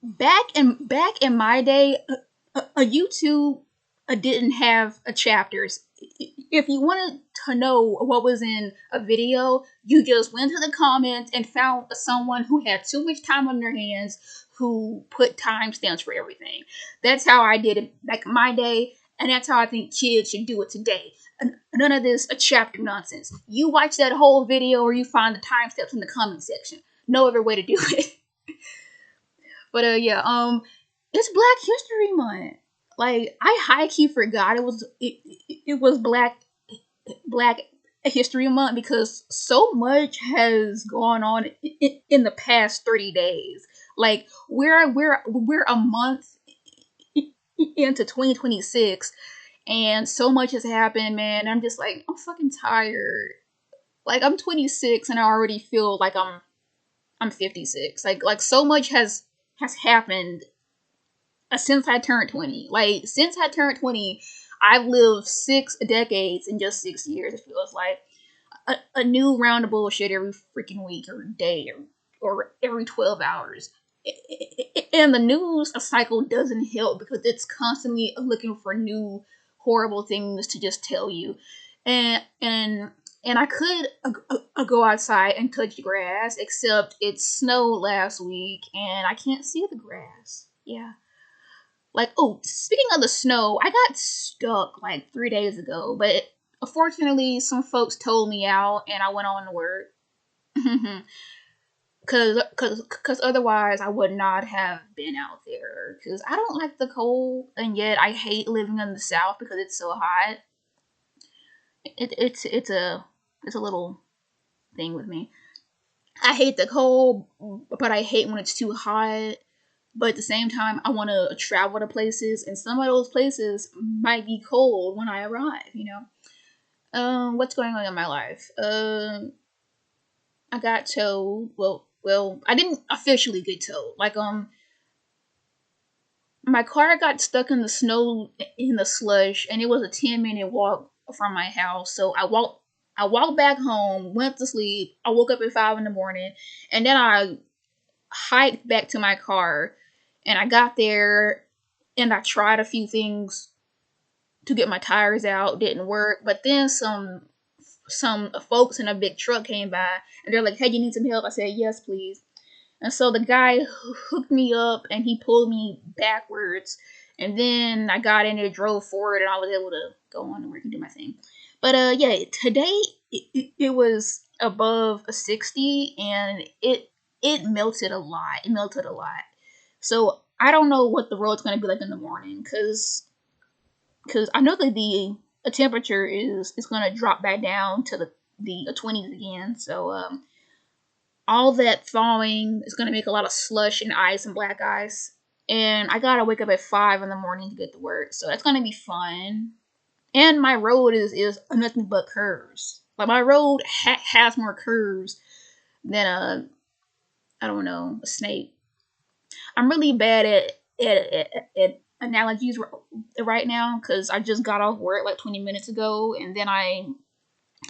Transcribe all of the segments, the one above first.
back in my day, a YouTube didn't have a chapters. If you wanted to know what was in a video, you just went to the comments and found someone who had too much time on their hands who put timestamps for everything. That's how I did it back in my day, and that's how I think kids should do it today. None of this a chapter nonsense. You watch that whole video or you find the timestamps in the comment section. No other way to do it. But yeah, it's Black History Month. Like I high key forgot it was Black History Month because so much has gone on in the past 30 days. Like we're a month into 2026, and so much has happened, man. I'm just like I'm fucking tired. Like I'm 26 and I already feel like I'm 56. Like so much has happened since I turned 20. Like, since I turned 20, I've lived 6 decades in just 6 years. It feels like a new round of bullshit every freaking week or day or every 12 hours. And the news cycle doesn't help because it's constantly looking for new horrible things to just tell you. And I could go outside and touch the grass, except it snowed last week and I can't see the grass. Yeah. Like, oh, speaking of the snow, I got stuck like 3 days ago, but unfortunately, some folks told me out, and I went on to work. Cause otherwise I would not have been out there. Cause I don't like the cold, and yet I hate living in the South because it's so hot. It's a little thing with me. I hate the cold, but I hate when it's too hot. But at the same time, I want to travel to places, and some of those places might be cold when I arrive. What's going on in my life? I got towed. Well, I didn't officially get towed. Like, my car got stuck in the snow, in the slush, and it was a 10-minute walk from my house. So I walked back home, went to sleep. I woke up at 5 in the morning, and then I hiked back to my car, and I got there, and I tried a few things to get my tires out. Didn't work. But then some folks in a big truck came by, and they're like, "Hey, you need some help?" I said, "Yes, please." And so the guy hooked me up, and he pulled me backwards, and then I got in there, drove forward, and I was able to go on to work and do my thing. But yeah, today it was above a 60, and it melted a lot. It melted a lot. So I don't know what the road's gonna be like in the morning, cause I know that the temperature is gonna drop back down to the 20s again. So all that thawing is gonna make a lot of slush and ice and black ice. And I gotta wake up at 5 in the morning to get to work, so that's gonna be fun. And my road is nothing but curves. Like my road has more curves than a I don't know, a snake. I'm really bad at analogies right now because I just got off work like 20 minutes ago, and then I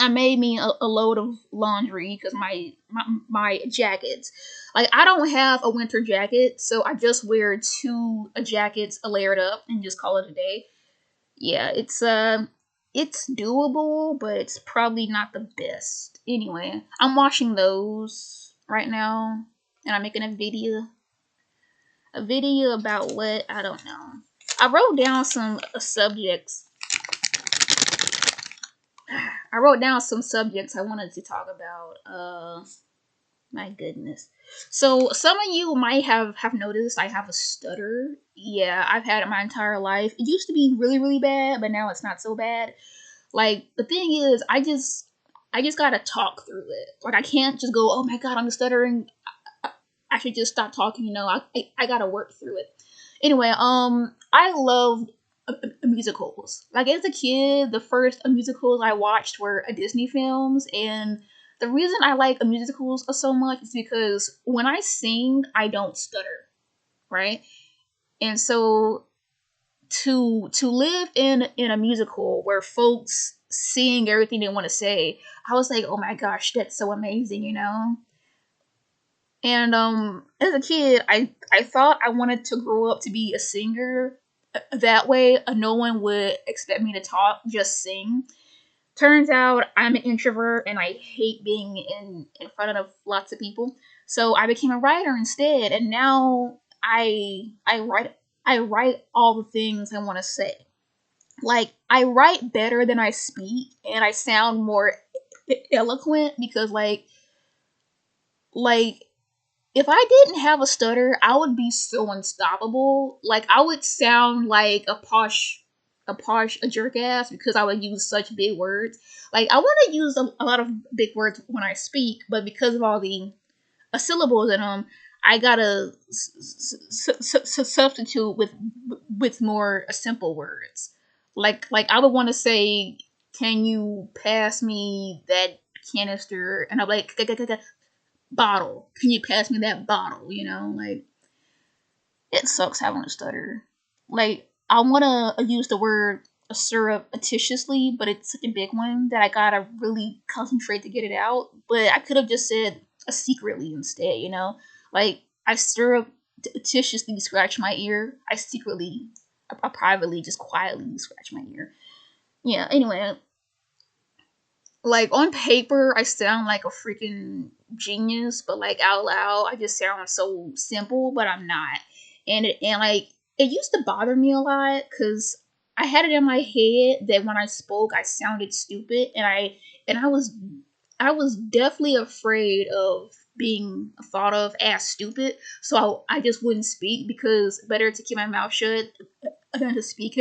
made me a load of laundry because my jackets. Like I don't have a winter jacket, so I just wear two jackets layered up and just call it a day. Yeah, it's doable, but it's probably not the best. Anyway, I'm washing those right now, and I'm making a video about what I don't know. I wrote down some subjects. I wrote down some subjects I wanted to talk about. My goodness. So some of you might have noticed I have a stutter. Yeah, I've had it my entire life. It used to be really really bad, but now it's not so bad. Like the thing is, I just gotta talk through it. Like I can't just go, oh my god, I'm stuttering. I should just stop talking. I gotta work through it. Anyway, I loved musicals. Like as a kid, the first musicals I watched were Disney films, and the reason I like musicals so much is because when I sing, I don't stutter, right? And so to live in a musical where folks sing everything they want to say, I was like, oh my gosh, that's so amazing. And as a kid, I thought I wanted to grow up to be a singer. That way, no one would expect me to talk, just sing. Turns out I'm an introvert and I hate being in front of lots of people. So I became a writer instead, and now I write all the things I want to say. Like, I write better than I speak, and I sound more eloquent because like if I didn't have a stutter, I would be so unstoppable. Like, I would sound like a jerk ass because I would use such big words. Like, I want to use a lot of big words when I speak, but because of all the syllables in them, I gotta substitute with more simple words. Like I would want to say, "Can you pass me that canister?" And I'm like, "Bottle. Can you pass me that bottle?" Like, it sucks having a stutter. Like, I want to use the word surreptitiously, but it's such a big one that I gotta really concentrate to get it out. But I could have just said secretly instead. Like, I surreptitiously scratch my ear. I privately, just quietly scratch my ear. Yeah, anyway, like, on paper, I sound like a freaking genius, but like out loud, I just sound so simple, but I'm not. And like, it used to bother me a lot because I had it in my head that when I spoke, I sounded stupid, and I was definitely afraid of being thought of as stupid. So I just wouldn't speak because better to keep my mouth shut than to speak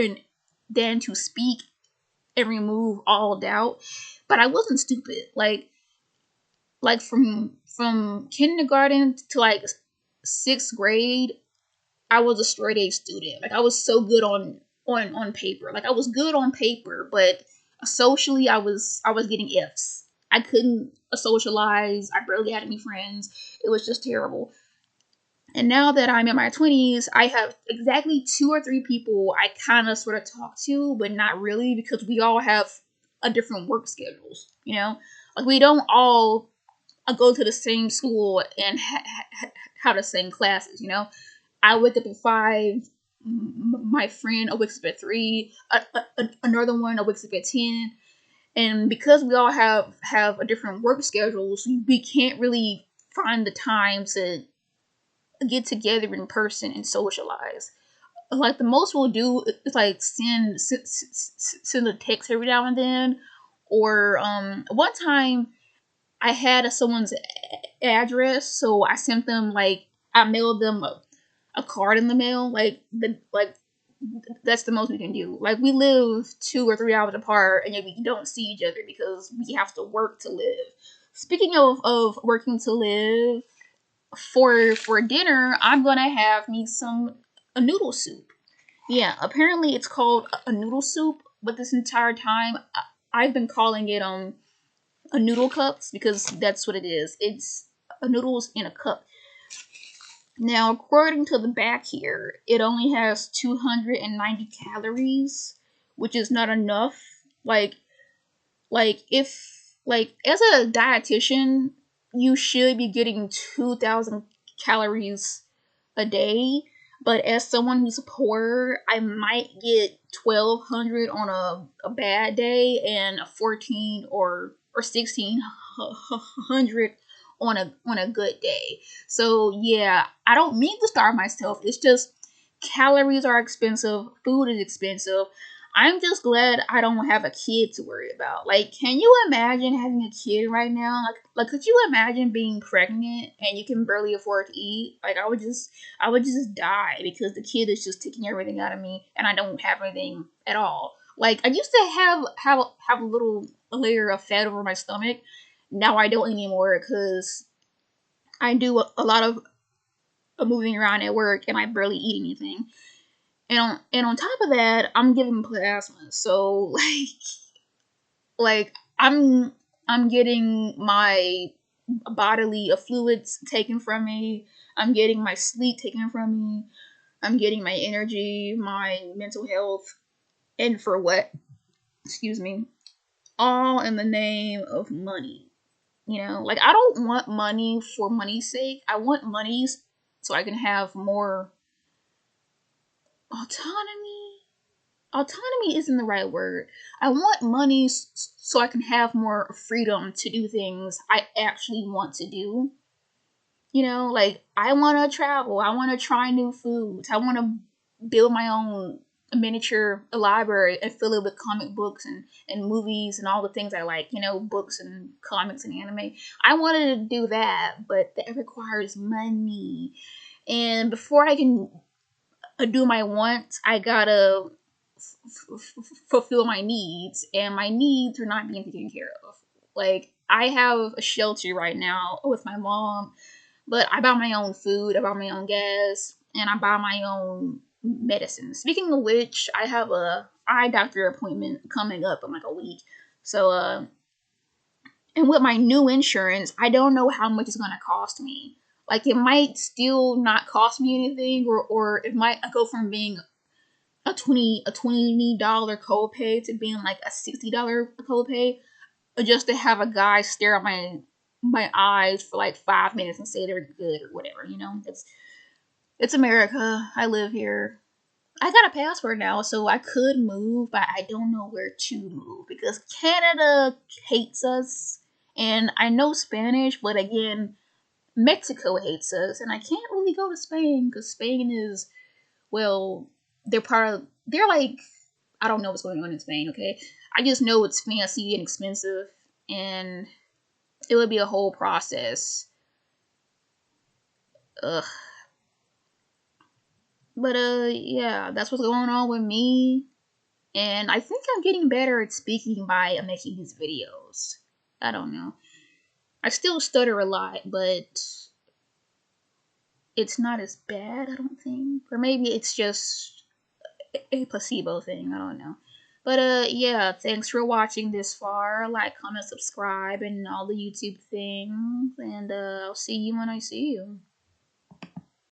and remove all doubt. But I wasn't stupid. Like from kindergarten to like sixth grade, I was a straight A student. Like, I was so good on paper. Like, I was good on paper, but socially I was getting Fs. I couldn't socialize. I barely had any friends. It was just terrible. And now that I'm in my 20s, I have exactly two or three people I kind of sort of talk to, but not really because we all have a different work schedules. Like, we don't all go to the same school and have the same classes. I wake up at 5. My friend wakes up at 3. Another one wakes up at 10. And because we all have a different work schedules, we can't really find the time to get together in person and socialize. Like, the most we'll do is like send a text every now and then, or one time I had someone's address, so I sent them, like, I mailed them a card in the mail. Like, that's the most we can do. Like, we live 2 or 3 hours apart, and yet we don't see each other because we have to work to live. Speaking of working to live, for dinner, I'm gonna have me some a noodle soup. Yeah, apparently it's called a noodle soup, but this entire time I've been calling it a noodle cups because that's what it is. It's a noodles in a cup. Now, according to the back here, it only has 290 calories, which is not enough. Like, if, like, as a dietitian, you should be getting 2,000 calories a day. But as someone who's poor, I might get 1,200 on a bad day and a 14 or 1,600 on a good day. So yeah, I don't mean to starve myself. It's just calories are expensive, food is expensive. I'm just glad I don't have a kid to worry about. Like, can you imagine having a kid right now? Like, could you imagine being pregnant and you can barely afford to eat? Like, I would just die because the kid is just taking everything out of me, and I don't have anything at all. Like, I used to have a little layer of fat over my stomach. Now I don't anymore because I do a lot of moving around at work, and I barely eat anything. And on top of that, I'm giving plasma. So like I'm getting my bodily fluids taken from me. I'm getting my sleep taken from me. I'm getting my energy, my mental health, and for what? Excuse me. All in the name of money. Like, I don't want money for money's sake. I want money so I can have more autonomy. Autonomy isn't the right word. I want money so I can have more freedom to do things I actually want to do. Like, I want to travel. I want to try new foods. I want to build my own miniature library and fill it with comic books and movies and all the things I like, books and comics and anime. I wanted to do that, but that requires money. And before I can do my wants, I gotta fulfill my needs, and my needs are not being taken care of. Like, I have a shelter right now with my mom, but I buy my own food, I buy my own gas, and I buy my own medicine. Speaking of which, I have a eye doctor appointment coming up in like a week. So, and with my new insurance, I don't know how much it's gonna cost me. Like, it might still not cost me anything, or it might go from being a $20 copay to being like a $60 copay, just to have a guy stare at my eyes for like 5 minutes and say they're good or whatever. It's America. I live here. I got a passport now, so I could move, but I don't know where to move because Canada hates us, and I know Spanish, but again, Mexico hates us, and I can't really go to Spain because Spain is, well, they're like, I don't know what's going on in Spain, okay? I just know it's fancy and expensive, and it would be a whole process. Ugh. But yeah, that's what's going on with me. And I think I'm getting better at speaking by making these videos. I don't know. I still stutter a lot, but it's not as bad, I don't think. Or maybe it's just a placebo thing, I don't know. But yeah, thanks for watching this far. Like, comment, subscribe, and all the YouTube things. And I'll see you when I see you.